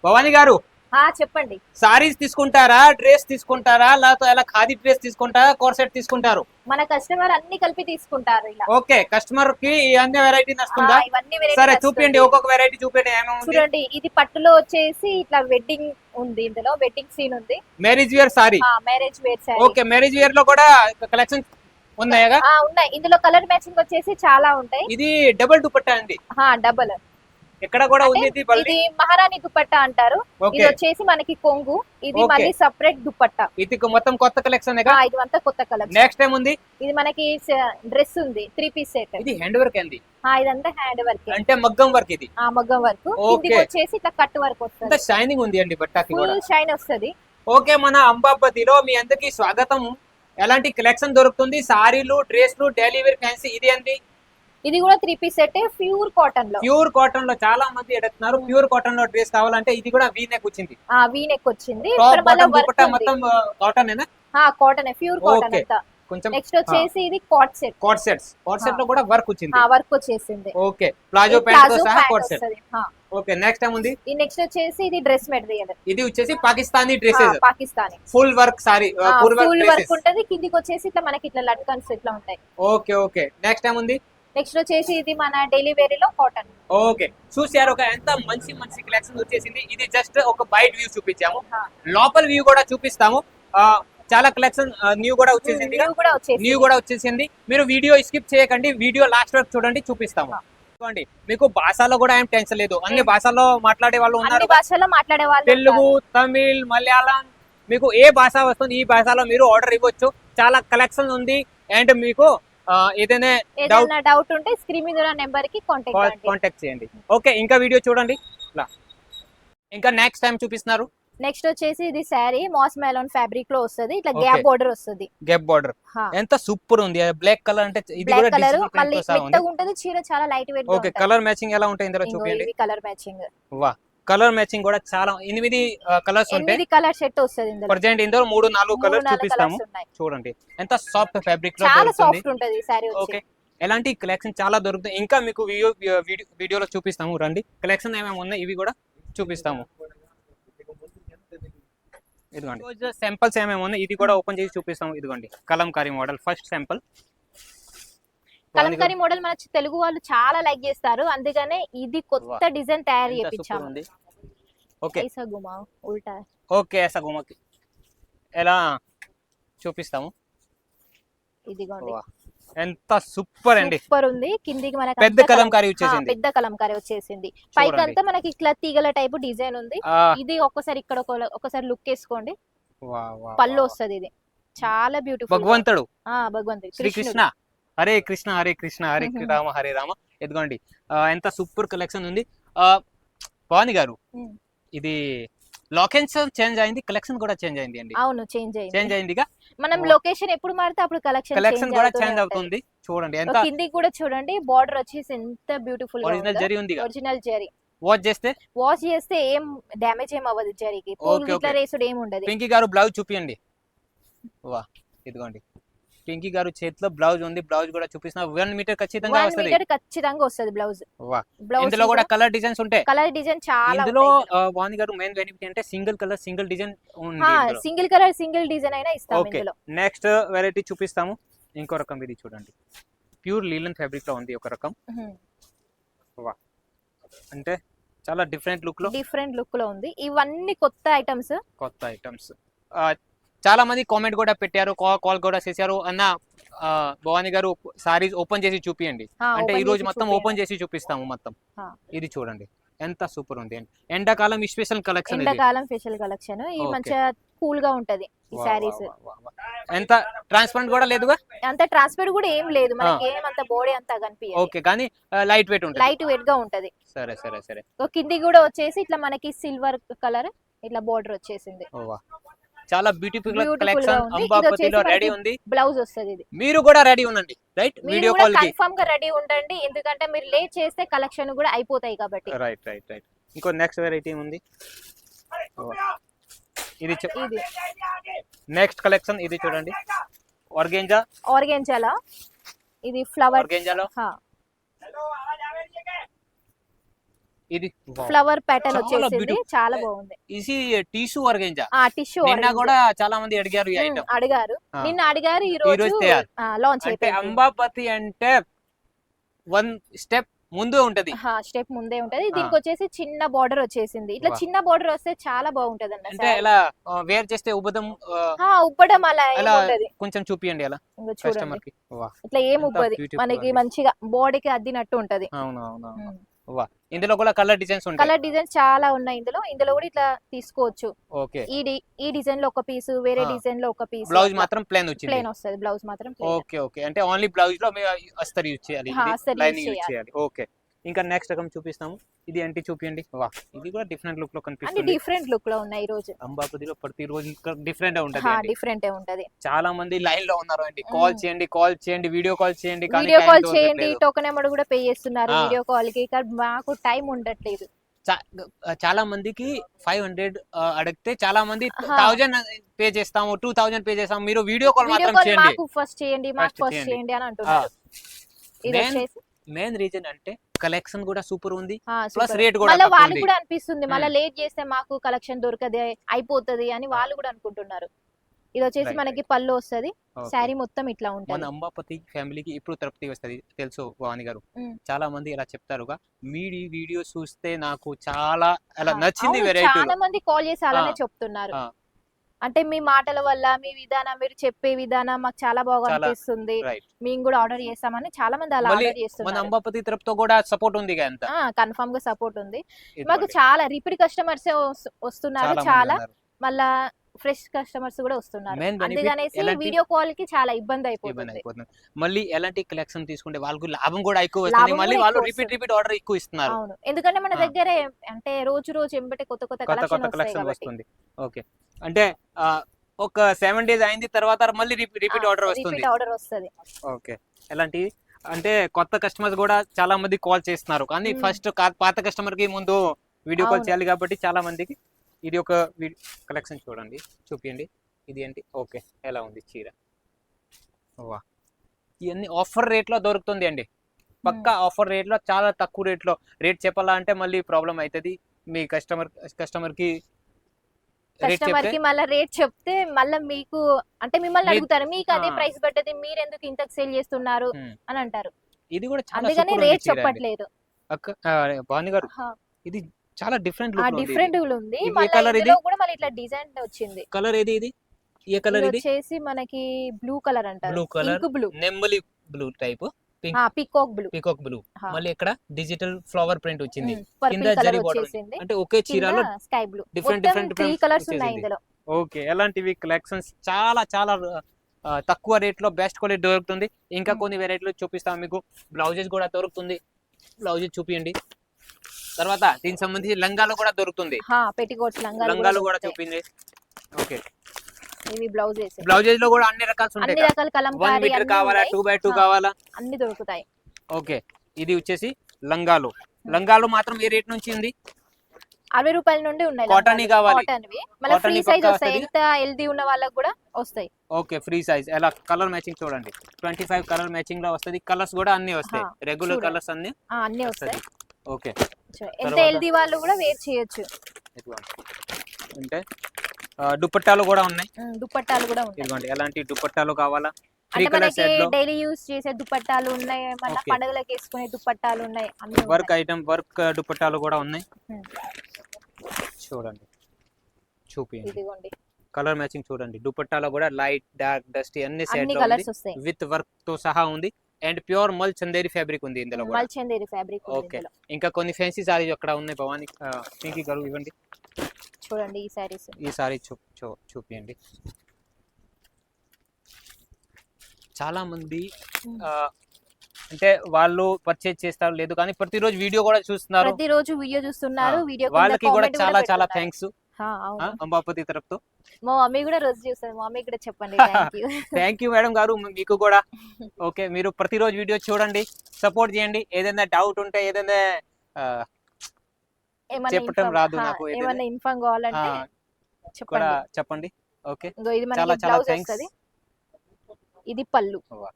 భవానీ గారు చెప్పండి. సారీస్ తీసుకుంటారా, డ్రెస్ తీసుకుంటారా, లేకపోతే ఎలా ఖాదీ డ్రెస్ తీసుకుంటారా, కోర్ సెట్ తీసుకుంటారు? మన కస్టమర్ అన్ని కలిపి తీసుకుంటారు ఇలా. ఓకే, కస్టమర్ కి ఈ అన్ని వెరైటీ నచ్చుతుందా? ఇవన్నీ variety సరే నచ్చుతుంది. చూపించండి, ఒక్కొక్క వెరైటీ చూపించండి. ఏమేమి ఉంది? చూడండి, ఇది పట్టులో వచ్చేసి ఇట్లా వెడ్డింగ్ ఉంది, ఇందులో వెడ్డింగ్ సీన్ ఉంది. Marriage wear saree. Marriage wear saree. Okay, marriage wear లో కూడా కలెక్షన్ ఉన్నాయా? ఉన్నాయి. ఇందులో కలర్ మ్యాచింగ్ వచ్చేసి చాలా ఉంటాయి. ఇది డబుల్ దుపట్టా అండి. డబుల్ ఎక్కడ కూడా ఉంది. ఇది మహారాణి దుపట్టా అంటారు. ఇది వచ్చేసి మనకి కొంగు, ఇది మళ్ళీ సెపరేట్ దుపట్టా. ఇది మొత్తం కొత్త కలెక్షన్. ఇది అంతా కొత్త కలెక్షన్. నెక్స్ట్ టైం ఉంది. ఇది మనకి డ్రెస్ ఉంది, 3 పీస్ సెట్. ఇది హ్యాండ్ వర్క్ అండి. ఇదంతా హ్యాండ్ వర్క్ అంటే మగ్గం వర్క్. ఇది మగ్గం వర్క్. కిందికి వచ్చేసి ఇట్లా కట్ వర్క్ వస్తుంది. షైనింగ్ ఉంది అండి, బట్టకి కూడా ఫుల్ షైన్ వస్తది. ఓకే, మన అంబాపతిలో మీ అందరికి స్వాగతం. ఎలాంటి కలెక్షన్ దొరుకుతుంది? సారీలు, డ్రెస్లు, డైలీ వేర్, ఫ్యాన్సీ. ఇది అండి, ఇది కూడా 3 పీస్ సెట్, ప్యూర్ కాటన్ లో. ప్యూర్ కాటన్ లో చాలా మంది అడుగుతున్నారు. ప్యూర్ కాటన్ లో డ్రెస్ కావాలంటే ఇది కూడా వీ నెక్ వచ్చింది. వీ నెక్ వచ్చింది. మొత్తం కాటన్ ఏనా? కాటన్, ప్యూర్ కాటన్ అంతా. కొంచెం నెక్స్ట్ వచ్చేసి ఇది కాట్ సెట్. కాట్ సెట్ లో కూడా వర్క్ వచ్చింది. వర్క్ వచ్చేసింది. ఓకే, ప్లాజో ప్యాంట్ తో సహా కాట్ సెట్. ఓకే, నెక్స్ట్ టైం ఉంది. ఈ నెక్స్ట్ వచ్చేసి ఇది డ్రెస్ మెటీరియల్. ఇది వచ్చేసి Pakistani dresses. Pakistani full work saree, full work ఉంటది. కిందికి వచ్చేసి ఇట్లా మనకి ఇట్లా లట్కన్స్ ఇట్లా ఉంటాయి. ఓకే ఓకే, నెక్స్ట్ టైం ఉంది. నెక్స్ట్ వచ్చేసి ఇది మన డైలీ వేర్ లో కాటన్. ఓకే, చూసారు ఒక ఎంత మంచి మంచి కలెక్షన్ వచ్చేసింది. ఇది జస్ట్ ఒక బయట వ్యూ చూపించాము, లోపల వ్యూ కూడా చూపిస్తాము. చాలా కలెక్షన్ న్యూ కూడా వచ్చేసింది. మీరు వీడియో స్కిప్ చేయకండి, వీడియో లాస్ట్ వరకు చూడండి, చూపిస్తాము. మీకు భాషలో కూడా ఏం టెన్షన్ లేదు, అన్ని భాషల్లో మాట్లాడే వాళ్ళు ఉన్నారు. తెలుగు, తమిళ్, మలయాళం, మీకు ఏ భాష వస్తుంది ఈ భాషలో మీరు ఆర్డర్ ఇవ్వచ్చు. చాలా కలెక్షన్ ఉంది. అండ్ మీకు ఏదైనా డౌట్ ఉంటే స్క్రీన్ మీద ఉన్న నెంబర్ కి కాంటాక్ట్ చేయండి. ఓకే, ఇంకా వీడియో చూడండి. ఇంకా నెక్స్ట్ టైం చూపిస్తున్నారు. నెక్స్ట్ వచ్చేసి ఇది శారీ మాస్ మెలోన్ ఫ్యాబ్రిక్ లో వస్తది. ఇట్లా గ్యాప్ బోర్డర్ వస్తది. గ్యాప్ బోర్డర్ ఎంత సూపర్ ఉంది. బ్లాక్ కలర్ అంటే ఇది కూడా కలర్ మళ్ళీ మెత్తగా ఉంటది. చీర చాలా light weight. Okay, colour matching ఎలా ఉంటాయి ఇందులో చూడండి. కలర్ మ్యాచింగ్, వా కలర్ మ్యాచింగ్ కూడా చాలా 8 కలర్స్ ఉంటాయి. 8 కలర్ సెట్ వస్తది ఇందులో. ప్రెజెంట్ ఇందులో 3-4 కలర్స్ చూపిస్తాము. చూడండి ఎంత సాఫ్ట్ ఫ్యాబ్రిక్ లో చాలా సాఫ్ట్ ఉంటది సారీ వచ్చి. ఓకే, ఎలాంటి కలెక్షన్ చాలా దొరుకుతాయి. ఇంకా మీకు వీడియోలో చూపిస్తాము. రండి, కలెక్షన్ ఏమేమి ఉన్నాయి ఇవి కూడా చూపిస్తాము. ఇదిగోండి శాంపిల్స్ ఏమేమి ఉన్నాయి, ఇది కూడా ఓపెన్ చేసి చూపిస్తాము. ఇదిగోండి Kalamkari model first sample. Kalamkari model మన తెలుగు వాళ్ళు చాలా లైక్ చేస్తారు, అందుకనే ఇది కొత్త డిజైన్ తయారు చేయించాము. ఓకే, ఐసా గుమా ఉల్టా. ఓకే, ఐసా గుమాకి ఎలా చూపిస్తాము. ఇదిగోండి ఎంత సూపర్ అండి, సూపర్ ఉంది. కిందికి మనకి పెద్ద కలంకారీ వచ్చేసింది. పెద్ద కలంకారీ వచ్చేసింది. పైకి అంతా మనకి ఇట్లా తీగల టైపు డిజైన్ ఉంది. ఇది ఒక్కసారి ఇక్కడ ఒకసారి లుక్ వేసుకోండి. పళ్ళు వస్తది. ఇది చాలా బ్యూటిఫుల్. భగవంతుడు శ్రీ కృష్ణ, హరే కృష్ణ హరే కృష్ణ హరే రామ హరే రామ. ఎదుగోండి ఎంత సూపర్ కలెక్షన్ ఉంది. భవాని గారు, ఇది లొకేషన్ చేంజ్ అయింది, కలెక్షన్ కూడా చేంజ్ అయింది అండి. అవును, చేంజ్ అయిందిగా. మనం లొకేషన్ ఎప్పుడు మారితే అప్పుడు కలెక్షన్ కూడా చేంజ్ అవుతుంది. చూడండి ఎంత కిందికి కూడా చూడండి, బార్డర్ వచ్చేసి ఎంత బ్యూటిఫుల్ గా. ఒరిజినల్ జరీ ఉంది. ఒరిజినల్ జరీ. వాష్ చేస్తే ఏం డ్యామేజ్ ఏం అవ్వదు. జరీకి పూలు ఇట్లా రేసుడు ఏం ఉండదు. పింకీ గారు బ్లౌజ్ చూపియండి. వా, ఇదిగోండి పింకీ గారు చేతిలో బ్లౌజ్ ఉంది. బ్లౌజ్ కూడా చూపిస్తున్నా. 1 మీటర్ ఖచ్చితంగా వస్తది బ్లౌజ్. ఇందులో కూడా కలర్ డిజైన్స్ ఉంటాయి. కలర్ డిజైన్ చాలా. ఇందులో వాణి గారు మెయిన్ బెనిఫిట్ అంటే సింగిల్ కలర్ సింగిల్ డిజైన్ ఉంది. సింగిల్ కలర్ సింగిల్ డిజైన్ అయినా ఇస్తాము ఇందులో. నెక్స్ట్ వెరైటీ చూపిస్తాము. ఇంకో రకం ఇది చూడండి, ప్యూర్ లీలన్ ఫ్యాబ్రిక్ లో ఉంది ఒక రకం. వా, అంటే చాలా డిఫరెంట్ లుక్ లో ఉంది. ఇవన్నీ కొత్త ఐటమ్స్. చాలా మంది కామెంట్ కూడా పెట్టారు, కాల్ కూడా చేశారు. అన్న భవాని గారు సారీస్ ఓపెన్ చేసి చూపియండి అంటే ఈ రోజు మొత్తం ఓపెన్ చేసి చూపిస్తాము మొత్తం. ఇది చూడండి ఎంత సూపర్ ఉంది. ఎండాకాలం స్పెషల్ కలెక్షన్. ఈ మంచిగా కూల్ గా ఉంటది ఈ సారీస్. ఎంత ట్రాన్స్పరెంట్ కూడా లేదుగా. అంత ట్రాన్స్పరెంట్ కూడా ఏం లేదు మనకి. ఏమంత బాడీ అంతా కనిపించదు. ఓకే, కానీ లైట్ వెయిట్ గా ఉంటది. సరే. కింది కూడా వచ్చేసి ఇట్లా మనకి సిల్వర్ కలర్ ఇట్లా బార్డర్ వచ్చేసింది. చాలా బ్యూటిఫుల్ కలెక్షన్ అంబాపతిలో రెడీ ఉంది. బ్లౌజ్ వస్తది. ఇది మీరు కూడా రెడీ ఉండండి, రైట్? వీడియో కాల్ కి కన్ఫర్మ్ గా రెడీ ఉండండి, ఎందుకంటే మీరు లేట్ చేస్తే కలెక్షన్ కూడా అయిపోతాయి కాబట్టి. రైట్. ఇంకో నెక్స్ట్ వెరైటీ ఉంది. ఇది నెక్స్ట్ కలెక్షన్. ఇది చూడండి, ఆర్గెంజాలో ఇది ఫ్లవర్. ఇది ఫ్లవర్ ప్యాటర్న్ చాలా వచ్చేసింది, beautiful. చాలా బాగుంది. ఇది టిష్యూ ఆర్గంజా. టిష్యూ నిన్న కూడా చాలా మంది అడిగారు ఈ ఐటమ్. అడిగారు, ఆ. నిన్న అడిగారు, ఈ ఈ రోజు రోజు తయారు. లాంచ్ అంటే అయిపోయింది. అంబాపతి అంటే 1 స్టెప్ ముందు ఉంటది. స్టెప్ ముందే ఉంటది. దీనికి వచ్చేసి చిన్న బార్డర్ వచ్చేసింది. ఇట్లా చిన్న బార్డర్ వస్తే చాలా బాగుంటది అన్న. అంటే ఎలా వేర్ చేస్తే ఉబ్బదం ఉబ్బడం అలా అలా ఏముంటది. కొంచెం చూపియండి అలా ఇంకో కస్టమర్ చూడండి, కి. వా ఇట్లా ఏం ఎంత ఉబ్బది, beautiful మనకి అండి. మంచిగా బాడీకి అద్దినట్టు ఉంటది. అవును అవును అవును. వా ఇందులో కూడా కలర్ డిజైన్స్ ఉంటాయి. కలర్ డిజైన్స్ చాలా ఉన్నాయి ఇందులో కూడా ఇట్లా తీసుకోవచ్చు. ఓకే. ఈ డిజైన్ లో ఒక పీస్, వేరే ఆ. డిజైన్ లో ఒక పీస్, బ్లౌజ్ మాత్రం ప్లేన్ వచ్చింది. ప్లేన్ వస్తది. బ్లౌజ్ మాత్రం ప్లేన్. Okay okay. అంటే ఓన్లీ బ్లౌజ్ లో మీరు అస్తర్ యూజ్ చేయాలి, అస్తర్ use లైనింగ్ యూజ్ చేయాలి. చేయాలి. ఓకే. ఇంకా నెక్స్ట్ రకం చూపిస్తాము. ఇది అంటే చూపియండి. వా ఇది కూడా డిఫరెంట్ లుక్ లో అన్ని కనిపిస్తుంది. డిఫరెంట్ లుక్ లో ఉన్నాయి ఈ రోజు. అంబాపతిలో ప్రతి రోజు డిఫరెంట్ ఉంటది అండి. డిఫరెంట్ ఉంటది. చాలా మంది లైన్ లో ఉన్నారు అండి. కాల్ చేయండి, వీడియో కాల్ చేయండి. కానీ వీడియో time కాల్ దొరకట్లేదు. చేయండి, టోకెన్ అమౌంట్ కూడా పే చేస్తున్నారు ఆ. వీడియో కాల్ కి, కానీ మాకు టైం ఉండట్లేదు. చాలా మందికి 500 అడిగితే చాలా మంది 1000 పే చేస్తాము, 2000 పే చేస్తాము. మీరు వీడియో కాల్ వీడియో మాత్రం కాల్ చేయండి. మాకు ఫస్ట్ చేయండి, మాకు First ఫస్ట్ చేయండి. చేయండి అని అంటున్నారు. ఇది వచ్చేసి మెయిన్ రీజన్ అంటే కలెక్షన్ కూడా సూపర్ ఉంది, super. ప్లస్ రేట్ కూడా మళ్ళీ తక్కువ వాళ్ళు ఉంది. కూడా అనిపిస్తుంది, మళ్ళీ లేట్ చేస్తే మాకు కలెక్షన్ దొరకదే, అయిపోతది అని వాళ్ళు కూడా అనుకుంటున్నారు. ఇది వచ్చేసి Right, మనకి పళ్ళు వస్తది, Okay. శారీ మొత్తం ఇట్లా మన ఉంటది. అంబాపతి ఫ్యామిలీకి ఇప్పుడు తృప్తి వస్తది తెలుసు భవాని గారు. మ్. చాలా మంది ఇలా చెప్తారుగా, మీ వీడియో చూస్తే నాకు చాలా అలా నచ్చింది అవును, వెరైటీ. చాలా మంది కాల్ చేసి అలానే చెప్తున్నారు. అంటే మీ మాటల వల్ల, మీ విధానం, మీరు చెప్పే విధానం మాకు చాలా బాగా చాలా అనిపిస్తుంది, రైట్. మేము కూడా ఆర్డర్ చేస్తామని చాలా మంది అలా మళ్ళీ ఆర్డర్ మన చేస్తున్నారు. అంబాపతి తరపుతో కూడా సపోర్ట్ ఉంది ఎంత. కన్ఫర్మ్ గా సపోర్ట్ ఉంది. మాకు చాలా రిపీట్ కస్టమర్స్ వస్తున్నారు, చాలా మళ్ళా ఫ్రెష్ కస్టమర్స్ కూడా వస్తున్నారు. Main benefit అందుకనేసి ఎలాంటి- వీడియో కాల్ కి చాలా ఇబ్బంది అయిపోతుంది. మళ్ళీ ఎలాంటి కలెక్షన్ తీసుకుంటే వాళ్ళకు లాభం కూడా ఎక్కువ లాభం వస్తుంది, మళ్ళీ కూడా వాళ్ళు ఎక్కువ రిపీట్ ఆర్డర్ ఎక్కువ ఇస్తున్నారు. అవును, ఎందుకంటే మన ఆ. దగ్గర అంటే రోజు ఎంబటే కొత్త కొత్త కొత్త కలెక్షన్ కొత్త వస్తాయి కలెక్షన్ కాబట్టి. వస్తుంది. ఓకే. అంటే ఒక 7 days అయింది తర్వాత మళ్ళీ రిపీట్ ఆర్డర్ వస్తుంది. రిపీట్ ఆర్డర్ వస్తుంది. ఓకే. ఎలాంటి అంటే కొత్త కస్టమర్స్ కూడా చాలా మంది కాల్ చేస్తున్నారు, కానీ ఫస్ట్ పాత కస్టమర్ కి ముందు వీడియో కాల్ అవును. చేయాలి కాబట్టి చాలా మందికి. ఇది ఒక కలెక్షన్ చూడండి, చూపియండి. ఇది ఏంటి? ఓకే, ఎలా ఉంది చీర? వా ఇవన్నీ ఆఫర్ రేట్ లో దొరుకుతుంది అండి, పక్కా ఆఫర్ రేట్ లో, చాలా తక్కువ రేట్ లో. రేట్ చెప్పాలా అంటే మళ్ళీ ప్రాబ్లం అవుతుంది మీ కస్టమర్ కి. రేట్ కస్టమర్ చెప్తే కి మళ్ళీ రేట్ చెప్తే మళ్ళీ మీకు అంటే మిమ్మల్ని అడుగుతారు, మీకు అదే ఆ. ప్రైస్ పడ్డది, మీరు ఎందుకు ఇంతకు సేల్ చేస్తున్నారు అని అంటారు. ఇది కూడా చాలా అందుకని సూపర్ ఉంది రేట్ చీర అండి. చెప్పట్లేదు. అక్క భాను గారు, ఇది చాలా డిఫరెంట్ లుక్ ఉంది. డిఫరెంట్ ఉంది. ఇది ఏ మళ్ళీ కలర్ ఇది? ఇందులో కూడా మళ్ళీ ఇట్లా డిజైన్ వచ్చింది. కలర్ ఏది? ఇది ఏ కలర్? ఇది ఇది వచ్చేసి మనకి బ్లూ కలర్ అంటారు. బ్లూ కలర్, ఇంక్ బ్లూ, నెమ్మలి blue type, peacock blue, peacock blue. మళ్ళీ ఇక్కడ డిజిటల్ ఫ్లవర్ ప్రింట్ వచ్చింది, పర్పుల్ కింద కలర్ జరీ border వచ్చేసింది, అంటే ఒకే చీరలో స్కై బ్లూ. different మొత్తం 3 కలర్స్ ఉన్నాయి వచ్చేసింది. ఇందులో. ఓకే. ఎలాంటివి కలెక్షన్స్ చాలా చాలా తక్కువ రేట్ లో బెస్ట్ క్వాలిటీ దొరుకుతుంది. ఇంకా కొన్ని వెరైటీలు చూపిస్తాం మీకు. బ్లౌజెస్ కూడా దొరుకుతుంది, బ్లౌజెస్ చూపియండి. తర్వాత దీనికి సంబంధించి లంగాలు కూడా దొరుకుతుంది, పెట్టికోట్స్ లంగాలు కూడా చూపింది. ఓకే. ఇవి బ్లౌజెస్. బ్లౌజెస్ లో కూడా అన్ని రకాలు అన్ని ఉంటాయి. రకాల 1 కలంకారీ మీటర్ అన్ని కావాలా, ఉన్నాయి. 2x2 కావాలా, అన్ని దొరుకుతాయి. ఓకే. ఇది వచ్చేసి లంగాలు మాత్రం ఏ రేట్ నుంచి ఉంది? 60 రూపాయల నుండి ఉన్నాయి. కాటన్ కావాలి, కాటన్వి మళ్ళీ కాటన్ ఫ్రీ ని సైజ్ పక్కా వస్తాయి. వస్తది. ఎంత హెల్దీ ఉన్న వాళ్ళకి కూడా వస్తాయి. ఓకే. Free size. ఎలా కలర్ మ్యాచింగ్ చూడండి, 25 కలర్ మ్యాచింగ్ లో వస్తది. కలర్స్ కూడా అన్ని వస్తాయి, రెగ్యులర్ చూడండి. కలర్స్ అన్ని అన్ని వస్తాయి. ఓకే. ఎంత తర్వాత- హెల్దీ వాళ్ళు కూడా వేర్ చేయొచ్చు. అంటే దుపట్టాలు కూడా ఉన్నాయి. దుపట్టాలు కూడా ఉంటాయి. ఇదిగోండి, ఎలాంటి దుపట్టాలు కావాలా? 3 అంటే కలర్ మనకి సెట్ లో డైలీ యూస్ చేసే దుపట్టాలు ఉన్నాయి, మళ్ళీ Okay. పండుగలకు వేసుకునే దుపట్టాలు ఉన్నాయి, అన్ని వర్క్ ఐటమ్, వర్క్ దుపట్టాలు కూడా ఉన్నాయి. చూడండి, చూపియండి. ఇదిగోండి, కలర్ మ్యాచింగ్ చూడండి. దుపట్టాలో కూడా లైట్, డార్క్, డస్టీ అన్ని సెట్ అన్ని లో కలర్స్ వస్తాయి. విత్ వర్క్ తో సహా ఉంది. అండ్ ప్యూర్ మల్ చందేరి ఫ్యాబ్రిక్ ఉంది ఇందులో కూడా. మల్చందేరి ఫ్యాబ్రిక్ ఓకే. ఇంకా కొన్ని ఫ్యాన్సీ సారీస్ అక్కడ ఉన్నాయి. భవాని పింకీ గారు ఇవ్వండి, చూడండి ఈ సారీస్. ఈ సారీ చూపియండి. చాలా మంది అంటే వాళ్ళు పర్చేజ్ చేస్తారు లేదు, కానీ ప్రతిరోజు వీడియో కూడా చూస్తున్నారు, ప్రతిరోజు వీడియో చూస్తున్నారు. వీడియో వాళ్ళకి కూడా చాలా చాలా థ్యాంక్స్ అంబాపతి తరపుతో. మా మమ్మీ కూడా రోజు చూస్తారు, మా మమ్మీ కూడా చెప్పండి. థ్యాంక్ యూ మేడం గారు, మీకు కూడా. ఓకే, మీరు ప్రతిరోజు వీడియో చూడండి, సపోర్ట్ చేయండి. ఏదైనా డౌట్ ఉంటే, ఏదైనా చెప్పటం రాదు నాకు, ఏమైనా ఇన్ఫార్మ్ కావాలంటే కూడా చెప్పండి. చెప్పండి. ఓకే. ఇది చాలా మనకి చాలా బ్లౌజ్ థ్యాంక్స్. వస్తది. ఇది పళ్ళు. Wow.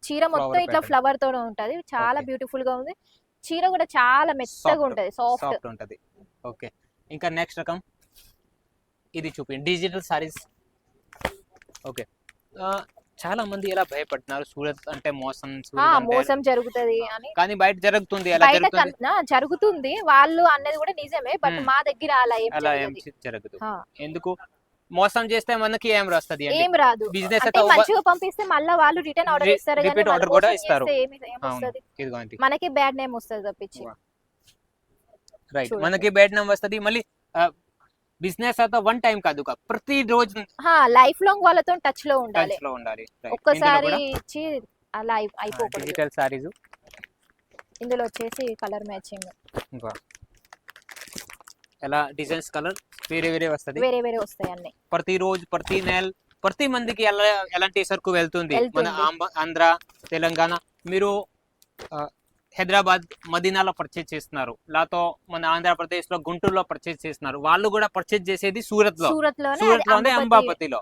చీర మొత్తం Flower ఇట్లా pattern. ఫ్లవర్ తోనే ఉంటది, చాలా Okay. బ్యూటిఫుల్ గా ఉంది. చీర కూడా చాలా మెత్తగా ఉంటది, సాఫ్ట్ ఉంటది. ఓకే, ఇంకా నెక్స్ట్ రకం ఇది చూపించండి, డిజిటల్ సారీస్. ఓకే, చాలా మంది ఎలా భయపడుతున్నారు, సూరత్ అంటే మోసం, మోసం జరుగుతది అని. కానీ బయట జరుగుతుంది, ఎలా జరుగుతుంది వాళ్ళు అన్నది కూడా నిజమే, బట్ మా దగ్గర అలా ఏం జరగదు. ఎందుకు మోసం చేస్తే మనకి ఏం వస్తది, ఏం రాదు. బిజినెస్ అయితే మంచిగా పంపిస్తే మళ్ళీ వాళ్ళు రిటర్న్ ఆర్డర్ ఇస్తారు, రిపీట్ ఆర్డర్ కూడా ఇస్తారు. మనకి బ్యాడ్ నేమ్ వస్తది తప్పించి. రైట్, మనకి బ్యాడ్ నేమ్ వస్తది. మళ్ళీ బిజినెస్ అయితే వన్ టైం కాదు, ప్రతి రోజు లైఫ్ లాంగ్ వాళ్ళతో టచ్ లో ఉండాలి. ఒక్కసారి ఇచ్చి అలా అయిపోకూడదు. డిజిటల్ సారీస్ ఇందులో వచ్చేసి కలర్ మ్యాచింగ్, ఎలా డిజైన్స్ కలర్ వేరే వేరే వస్తాయి అన్ని. ప్రతి రోజు, ప్రతి నెల, ప్రతి మందికి ఎలాంటి సరుకు వెళ్తుంది. మన ఆంధ్ర, తెలంగాణ, మీరు హైదరాబాద్, మదీనాలో పర్చేజ్ చేస్తున్నారు, లేకపోతే మన ఆంధ్రప్రదేశ్ లో గుంటూరులో పర్చేజ్ చేస్తున్నారు, వాళ్ళు కూడా పర్చేజ్ చేసేది సూరత్ లోనే అంబాపతిలో.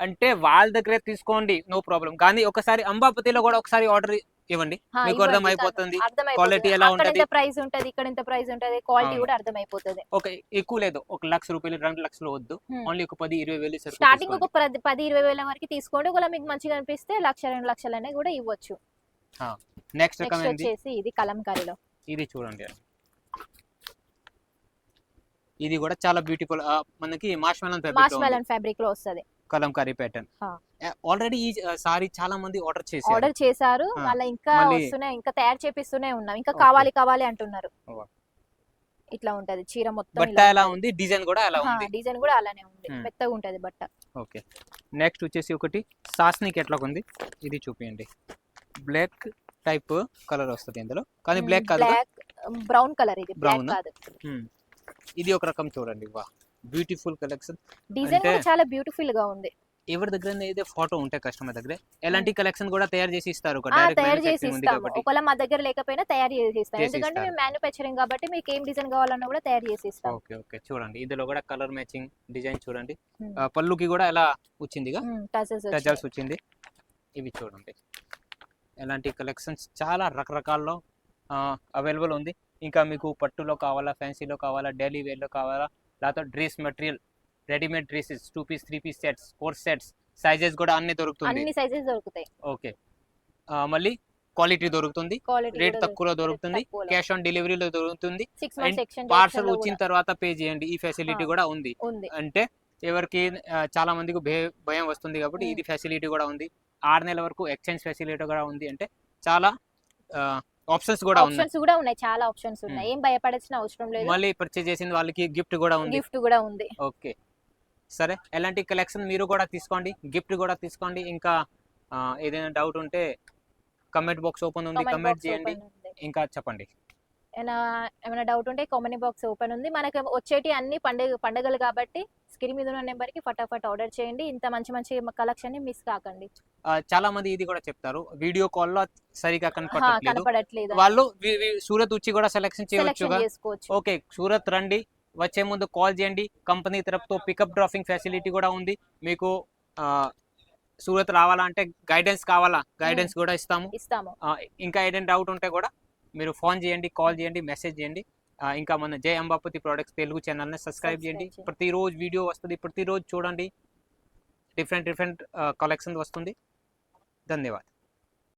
అంటే వాళ్ళ దగ్గరే తీసుకోండి, నో ప్రాబ్లం. కానీ ఒకసారి అంబాపతిలో కూడా ఒకసారి ఆర్డర్ ఇవ్వండి, మీకు అర్థం అయిపోతుంది క్వాలిటీ ఎలా ఉంటది, ప్రైస్ ఉంటది, ఇక్కడ ఇంత ప్రైస్ ఉంటది, క్వాలిటీ కూడా అర్థం అయిపోతుంది. ఓకే, ఎక్కువ లేదు, 1 లక్ష రూపాయలు 2 లక్షలు వద్దు, ఓన్లీ ఒక 10-20 వేలు స్టార్టింగ్, ఒక 10-20 వేల వరకు తీసుకోండి. ఒకవేళ మీకు మంచిగా అనిపిస్తే 1-2 లక్షలనే కూడా ఇవ్వచ్చు. నెక్స్ట్ రకం వచ్చేసి ఇది కలంకారీలో, ఇది చూడండి, ఇది కూడా చాలా బ్యూటిఫుల్, మనకి మాష్మెలన్ ఫ్యాబ్రిక్ లో వస్తది, కలంకారీ ప్యాటర్న్. ఆల్రెడీ ఈ సారీ చాలా మంది ఆర్డర్ చేశారు, మళ్ళీ ఇంకా వస్తున్నాయి, ఇంకా తయారు చేపిస్తూనే ఉన్నాం, ఇంకా కావాలి అంటున్నారు. ఇట్లా ఉంటది చీర మొత్తం, బట్ట ఎలా ఉంది, డిజైన్ కూడా ఎలా ఉంది, డిజైన్ కూడా అలానే ఉంది, మెత్తగా ఉంటది బట్ట. ఓకే, నెక్స్ట్ వచ్చేసి ఒకటి సాస్నిక్ ఎట్లా ఉంది, ఇది చూపియండి. బ్లాక్ టైప్ కలర్ వస్తుంది ఇందులో, కానీ బ్లాక్ కాదు, బ్రౌన్ కలర్, ఇది బ్లాక్ కాదు. ఇది ఒక రకం చూడండి, వా బ్యూటిఫుల్ కలెక్షన్, డిజైన్ కూడా చాలా బ్యూటిఫుల్ గా ఉంది. ఎవరి దగ్గర ఏదో ఫోటో ఉంటే కస్టమర్ దగ్గర ఎలాంటి కలెక్షన్ కూడా తయారు చేసి ఇస్తారు, తయారు చేసి ఇస్తాము. ఒకవేళ మా దగ్గర లేకపోయినా తయారు చేసి ఇస్తాం, ఎందుకంటే మేము మ్యానుఫ్యాక్చరింగ్ కాబట్టి మీకు ఏం డిజైన్ కావాలన్నా కూడా తయారు చేసి ఇస్తాం. ఓకే ఓకే, చూడండి ఇందులో కూడా కలర్ మ్యాచింగ్ డిజైన్ చూడండి, పళ్ళుకి కూడా ఎలా వచ్చిందిగా టజల్స్ వచ్చింది. ఇవి చూడండి, ఎలాంటి కలెక్షన్స్ చాలా రకరకాల్లో అవైలబుల్ ఉంది. ఇంకా మీకు పట్టులో కావాలా, ఫ్యాన్సీలో కావాలా, డైలీ వేర్లో కావాలా, లేకపోతే dress material, readymade dresses, 2 piece 3 piece sets, 4 sets, sizes కూడా అన్ని దొరుకుతుంది, అన్ని సైజెస్ దొరుకుతాయి. ఓకే, మళ్ళీ క్వాలిటీ దొరుకుతుంది, రేట్ తక్కువలో దొరుకుతుంది, క్యాష్ ఆన్ డెలివరీలో దొరుకుతుంది, పార్సల్ వచ్చిన తర్వాత పే చేయండి, ఈ ఫెసిలిటీ కూడా ఉంది. అంటే ఎవరికి చాలా మందికి భయం వస్తుంది కాబట్టి ఇది ఫెసిలిటీ కూడా ఉంది. 6 నెలల వరకు ఎక్స్చేంజ్ ఫెసిలిటీ కూడా ఉంది. అంటే చాలా ఆప్షన్స్ కూడా ఉన్నాయి, చాలా ఆప్షన్స్ ఉన్నాయి, ఏం భయపడాల్సిన అవసరం లేదు. మళ్ళీ పర్చేజ్ చేసిన వాళ్ళకి గిఫ్ట్ కూడా ఉంది. ఓకే, సరే, ఎలాంటి కలెక్షన్ మీరు కూడా తీసుకోండి, గిఫ్ట్ కూడా తీసుకోండి. ఇంకా ఏదైనా డౌట్ ఉంటే కమెంట్ బాక్స్ ఓపెన్ ఉంది, కమెంట్ చేయండి. ఇంకా చెప్పండి, ఏమైనా డౌట్ ఉంటే కామెంట్ బాక్స్ ఓపెన్ ఉంది. మనకి వచ్చేటి అన్ని పండుగలు కాబట్టి స్క్రీన్ మీద ఉన్న నెంబర్ కి ఫటాఫట్ ఆర్డర్ చేయండి. ఇంత మంచి మంచి కలెక్షన్ ని మిస్ కాకండి. చాలా మంది ఇది కూడా చెప్తారు, వీడియో కాల్ లో సరిగా కనపడట్లేదు, వాళ్ళు సూరత్ వచ్చి కూడా సెలెక్షన్ చేయవచ్చు. ఓకే, సూరత్ రండి, వచ్చే ముందు కాల్ చేయండి, కంపెనీ తరపుతో పికప్ డ్రాపింగ్ ఫెసిలిటీ కూడా ఉంది. మీకు సూరత్ రావాలంటే గైడెన్స్ కావాలా, గైడెన్స్ కూడా ఇస్తాము. ఇంకా ఏదైనా డౌట్ ఉంటే కూడా మీరు ఫోన్ చేయండి, కాల్ చేయండి, మెసేజ్ చేయండి. ఇంకా మన జై అంబాపతి ప్రొడక్ట్స్ తెలుగు ఛానల్ని సబ్స్క్రైబ్ చేయండి. ప్రతిరోజు వీడియో వస్తుంది, ప్రతిరోజు చూడండి, డిఫరెంట్ కలెక్షన్ వస్తుంది. ధన్యవాదాలు.